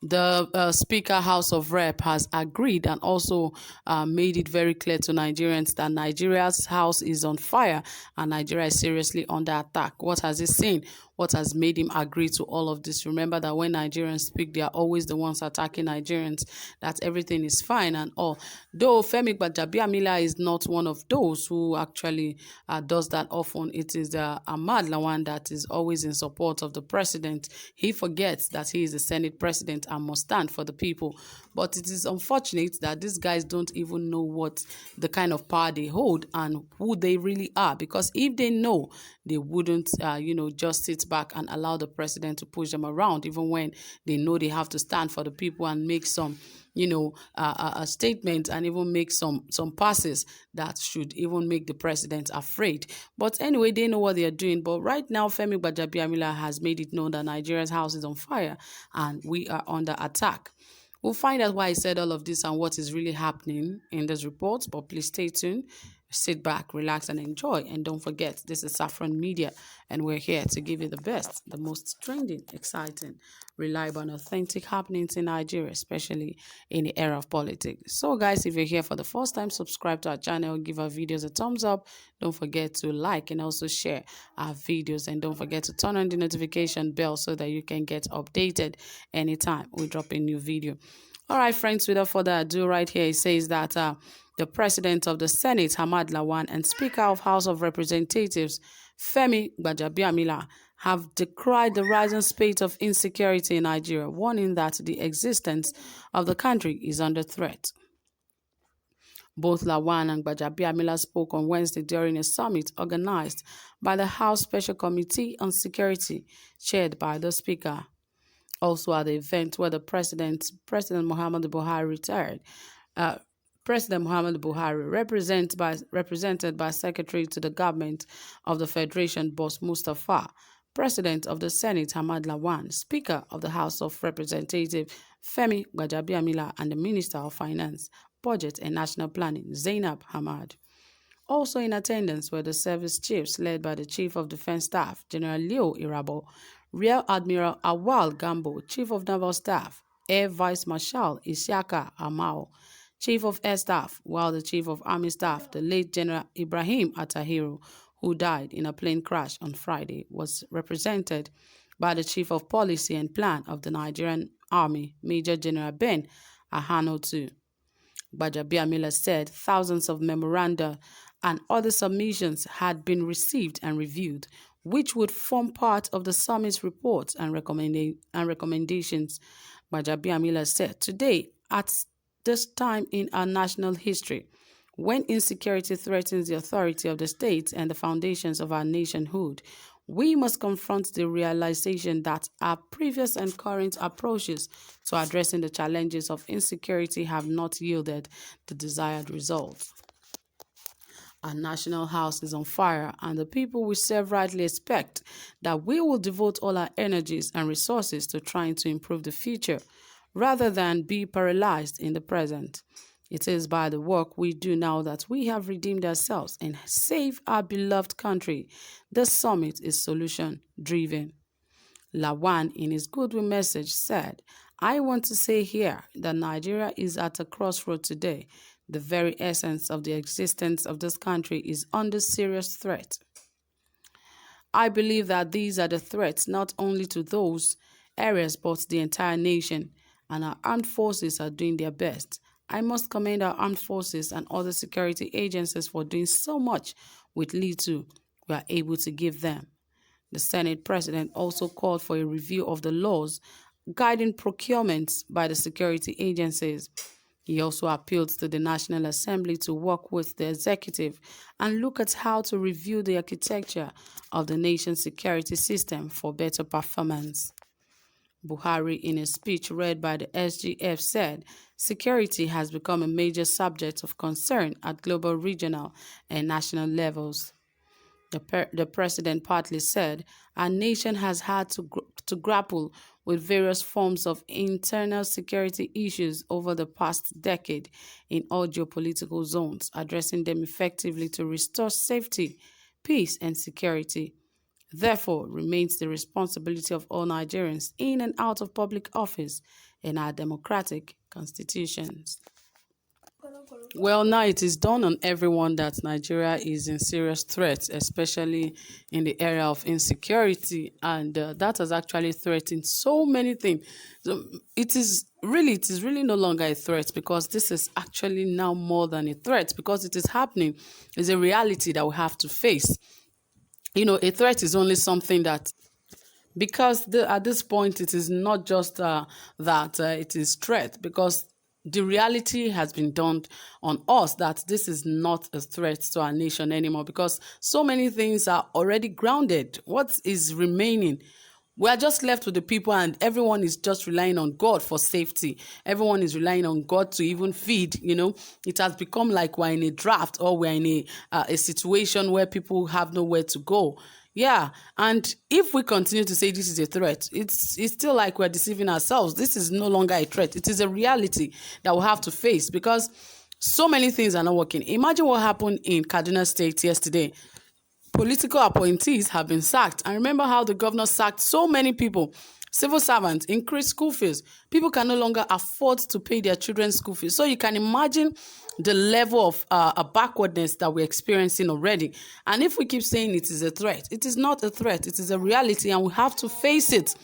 The Speaker House of Rep has agreed and also made it very clear to Nigerians that Nigeria's house is on fire and Nigeria is seriously under attack. What has he seen? What has made him agree to all of this? Remember that when Nigerians speak, they are always the ones attacking Nigerians, that everything is fine and all. Though Femi Gbajabiamila is not one of those who actually does that often, it is Ahmad Lawan that is always in support of the president. He forgets that he is the Senate president and must stand for the people. But it is unfortunate that these guys don't even know what the kind of power they hold and who they really are. Because if they know, they wouldn't, just sit back and allow the president to push them around, even when they know they have to stand for the people and make some a statement and even make some passes that should even make the president afraid. But anyway, they know what they are doing. But right now, Femi Gbajabiamila has made it known that Nigeria's house is on fire and we are under attack. We'll find out why he said all of this and what is really happening in this report. But please stay tuned. Sit back, relax, and enjoy. And don't forget, this is Saffron Media, and we're here to give you the best, the most trending, exciting, reliable, and authentic happenings in Nigeria, especially in the era of politics. So, guys, if you're here for the first time, subscribe to our channel, give our videos a thumbs up. Don't forget to like and also share our videos. And don't forget to turn on the notification bell so that you can get updated anytime we drop a new video. All right, friends, without further ado, right here, it says that the President of the Senate, Ahmad Lawan, and Speaker of House of Representatives, Femi Gbajabiamila, have decried the rising spate of insecurity in Nigeria, warning that the existence of the country is under threat. Both Lawan and Gbajabiamila spoke on Wednesday during a summit organized by the House Special Committee on Security, chaired by the Speaker. Also at the event where the President Muhammadu Buhari retired, President Muhammadu Buhari, represented by Secretary to the Government of the Federation, Boss Mustafa, President of the Senate, Ahmad Lawan, Speaker of the House of Representatives, Femi Gbajabiamila, and the Minister of Finance, Budget and National Planning, Zainab Hamad. Also in attendance were the service chiefs led by the Chief of Defense Staff, General Leo Irabo, Rear Admiral Awal Gambo, Chief of Naval Staff, Air Vice Marshal Isiaka Amao, Chief of Air Staff, while the Chief of Army Staff, the late General Ibrahim Atahiru, who died in a plane crash on Friday, was represented by the Chief of Policy and Plan of the Nigerian Army, Major General Ben Ahanotu. Gbajabiamila said thousands of memoranda and other submissions had been received and reviewed, which would form part of the summit's reports and recommendations. Gbajabiamila said, "Today, at this time in our national history, when insecurity threatens the authority of the state and the foundations of our nationhood, we must confront the realization that our previous and current approaches to addressing the challenges of insecurity have not yielded the desired results. Our national house is on fire, and the people we serve rightly expect that we will devote all our energies and resources to trying to improve the future, rather than be paralyzed in the present. It is by the work we do now that we have redeemed ourselves and saved our beloved country. This summit is solution-driven." Lawan, in his goodwill message, said, "I want to say here that Nigeria is at a crossroad today. The very essence of the existence of this country is under serious threat. I believe that these are the threats not only to those areas but the entire nation, and our armed forces are doing their best. I must commend our armed forces and other security agencies for doing so much with little we are able to give them." The Senate President also called for a review of the laws guiding procurements by the security agencies. He also appealed to the National Assembly to work with the executive and look at how to review the architecture of the nation's security system for better performance. Buhari, in a speech read by the SGF, said security has become a major subject of concern at global, regional, and national levels. The president partly said our nation has had to grapple with various forms of internal security issues over the past decade in all geopolitical zones, addressing them effectively to restore safety, peace, and security. Therefore, remains the responsibility of all Nigerians in and out of public office, in our democratic constitutions. Well, now it is dawned on everyone that Nigeria is in serious threat, especially in the area of insecurity, and that has actually threatened so many things. So it is really no longer a threat, because this is actually now more than a threat, because it is happening. It's a reality that we have to face. A threat is only something that, because at this point it is not just that it is threat, because the reality has been dawned on us that this is not a threat to our nation anymore, because so many things are already grounded. What is remaining? We are just left with the people, and everyone is just relying on God for safety. Everyone is relying on God to even feed. It has become like we're in a draft, or we're in a situation where people have nowhere to go. Yeah, and if we continue to say this is a threat, it's still like we're deceiving ourselves. This is no longer a threat. It is a reality that we have to face, because so many things are not working. Imagine what happened in Kaduna State yesterday. Political appointees have been sacked. And remember how the governor sacked so many people. Civil servants, increased school fees. People can no longer afford to pay their children's school fees. So you can imagine the level of backwardness that we're experiencing already. And if we keep saying it is a threat, it is not a threat. It is a reality, and we have to face it.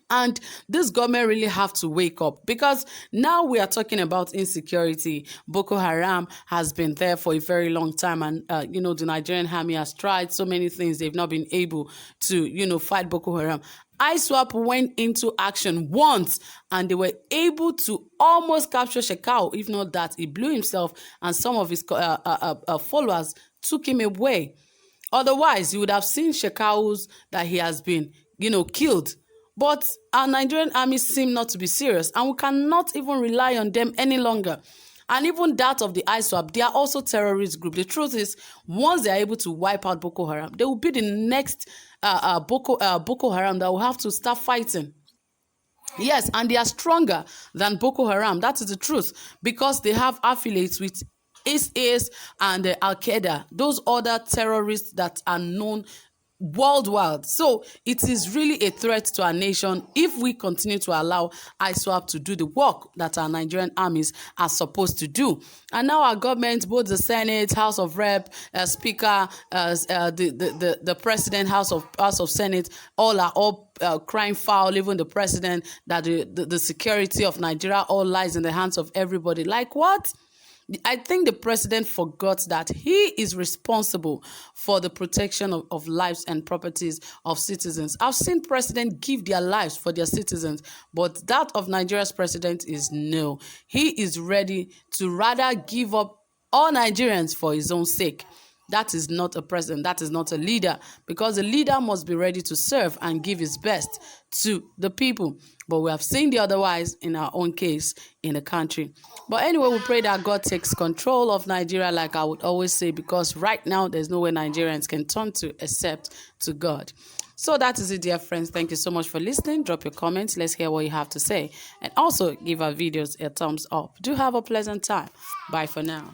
And this government really have to wake up, because now we are talking about insecurity. Boko Haram has been there for a very long time, and the Nigerian army has tried so many things. They've not been able to fight Boko Haram. ISWAP went into action once, and they were able to almost capture Shekau. If not that, he blew himself, and some of his followers took him away. Otherwise, you would have seen Shekau's that he has been killed. But our Nigerian army seem not to be serious, and we cannot even rely on them any longer. And even that of the ISWAP, they are also terrorist group. The truth is, once they are able to wipe out Boko Haram, they will be the next Boko Haram that will have to start fighting. Yes, and they are stronger than Boko Haram. That is the truth, because they have affiliates with ISIS and Al-Qaeda, those other terrorists that are known worldwide. So it is really a threat to our nation if we continue to allow ISWAP to do the work that our Nigerian armies are supposed to do. And now our government, both the Senate, House of Rep, Speaker, the President, House of Senate, all are crying foul. Even the President, that the security of Nigeria all lies in the hands of everybody. Like what? I think the president forgot that he is responsible for the protection of lives and properties of citizens. I've seen presidents give their lives for their citizens, but that of Nigeria's president is no. He is ready to rather give up all Nigerians for his own sake. That is not a president. That is not a leader, because a leader must be ready to serve and give his best to the people. But we have seen the otherwise in our own case in the country. But anyway, we pray that God takes control of Nigeria, like I would always say, because right now there's nowhere Nigerians can turn to except to God. So that is it, dear friends. Thank you so much for listening. Drop your comments. Let's hear what you have to say. And also give our videos a thumbs up. Do have a pleasant time. Bye for now.